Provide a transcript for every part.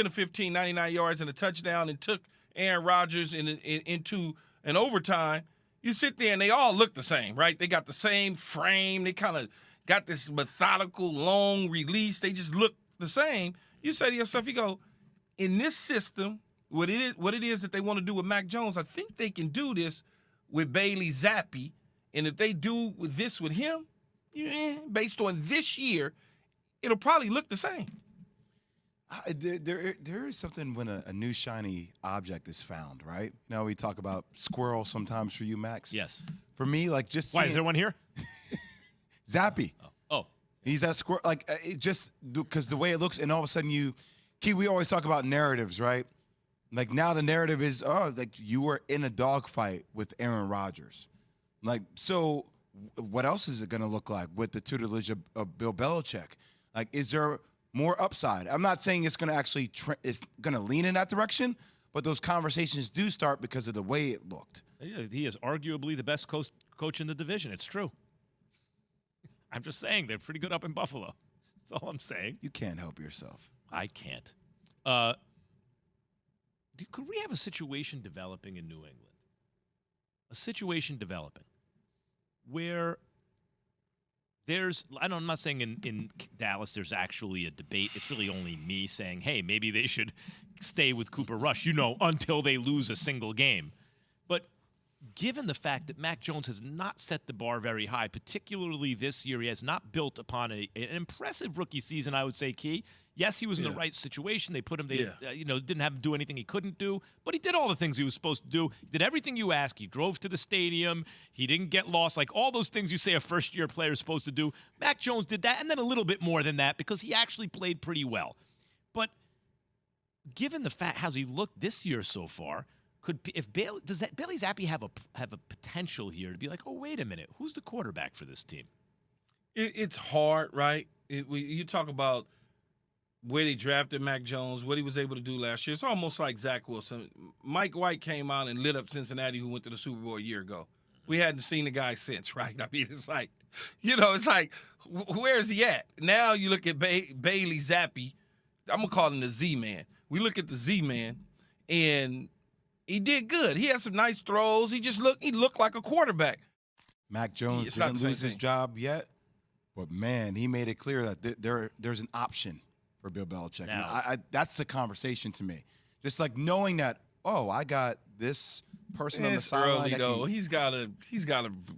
10 of 15, 99 yards and a touchdown, and took Aaron Rodgers into an overtime, you sit there and they all look the same, right? They got the same frame. They kind of got this methodical, long release. They just look the same. You say to yourself, you go, in this system, what it is that they want to do with Mac Jones, I think they can do this with Bailey Zappe. And if they do this with him, based on this year, it'll probably look the same. There is something when a new shiny object is found, right? Now we talk about squirrel sometimes for you, Max. Yes. For me, like just why is there one here? Zappe. Oh. He's that squirrel. Like it just because the way it looks, and all of a sudden we always talk about narratives, right? Like now the narrative is, like you were in a dogfight with Aaron Rodgers. Like, so what else is it going to look like with the tutelage of Bill Belichick? Like, is there more upside? I'm not saying it's going to actually it's going to lean in that direction, but those conversations do start because of the way it looked. He is arguably the best coach in the division. It's true. I'm just saying they're pretty good up in Buffalo. That's all I'm saying. You can't help yourself. I can't. Could we have a situation developing in New England? A situation developing where I'm not saying in Dallas there's actually a debate. It's really only me saying, hey, maybe they should stay with Cooper Rush, until they lose a single game. But given the fact that Mac Jones has not set the bar very high, particularly this year, he has not built upon an impressive rookie season, I would say, Key. Yes, he was in the right situation. They put him, didn't have him do anything he couldn't do, but he did all the things he was supposed to do. He did everything you asked. He drove to the stadium. He didn't get lost. Like all those things you say a first-year player is supposed to do. Mac Jones did that, and then a little bit more than that because he actually played pretty well. But given the fact how he looked this year so far, Bailey Zappe have a potential here to be like, oh, wait a minute, who's the quarterback for this team? It's hard, right? You talk about where they drafted Mac Jones, what he was able to do last year. It's almost like Zach Wilson. Mike White came out and lit up Cincinnati, who went to the Super Bowl a year ago. We hadn't seen the guy since, right? I mean, it's like, where's he at? Now you look at Bailey Zappe. I'm going to call him the Z-Man. We look at the Z-Man, and he did good. He had some nice throws. He looked like a quarterback. Mac Jones didn't lose his job yet, but, man, he made it clear that there's an option for Bill Belichick. Now, that's a conversation to me. Just like knowing that, I got this person on the sideline. Though. He's got to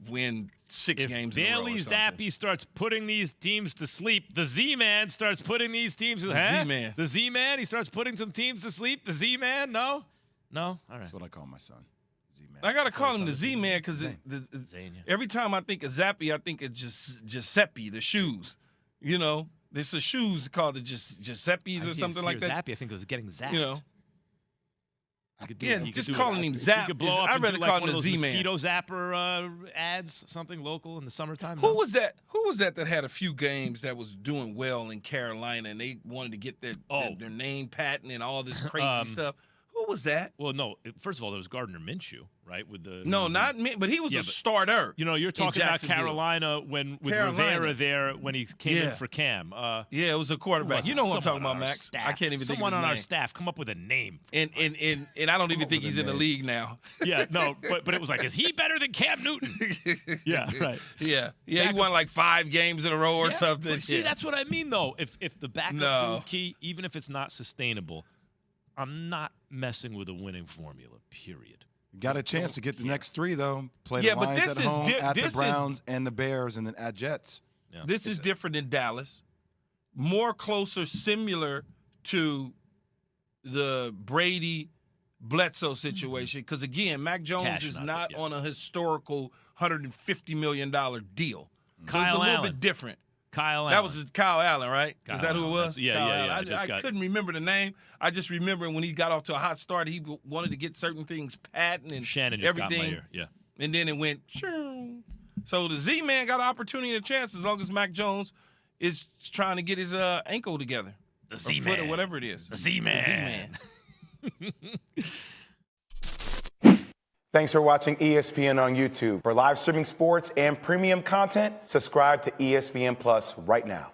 win 6 games in a row. Bailey Zappe starts putting these teams to sleep, the Z-Man starts putting these teams to Z-Man. The Z-Man, he starts putting some teams to sleep. The Z-Man, no? All right. That's what I call my son. Z-Man. I got to call him the Z-Man because every time I think of Zappe, I think of Giuseppe, the shoes. There's a shoes called the Giuseppe's or something like that. Zappe, I think it was getting zapped. Just calling him Zap. I'd rather call him the Z-Man. Mosquito zapper ads, something local in the summertime. Who was that that had a few games that was doing well in Carolina and they wanted to get their name patent and all this crazy stuff? Who was that? Well, no. First of all, there was Gardner Minshew, right? Not me, but he was a starter. You're talking about Carolina with Rivera there when he came in for Cam. It was a quarterback. You know what I'm talking about, Max? Staff. I can't even think of his name. Someone on our staff come up with a name. And I don't even think he's in the league now. Yeah, no, but it was like, is he better than Cam Newton? Yeah, right. Yeah, he won like 5 games in a row or something. See, that's what I mean, though. If the backup dude, Key, even if it's not sustainable, I'm not messing with a winning formula, period. Got a chance to get the next 3, though. Play the Lions at home, at the Browns, and the Bears, and then at Jets. Yeah. This is different in Dallas. More closer, similar to the Brady-Bledsoe situation. Because, again, Mac Jones is not on a historical $150 million deal. Kyle Allen. A little bit different. Kyle Allen. That was Kyle Allen, right? Is that who it was? Yeah. I couldn't remember the name. I just remember when he got off to a hot start, he wanted to get certain things patent and Shannon just everything. Got my ear. Yeah. And then it went, so the Z-Man got an opportunity and a chance as long as Mac Jones is trying to get his ankle together. The Z-Man. Or whatever it is. The Z-Man. Thanks for watching ESPN on YouTube. For live streaming sports and premium content, subscribe to ESPN Plus right now.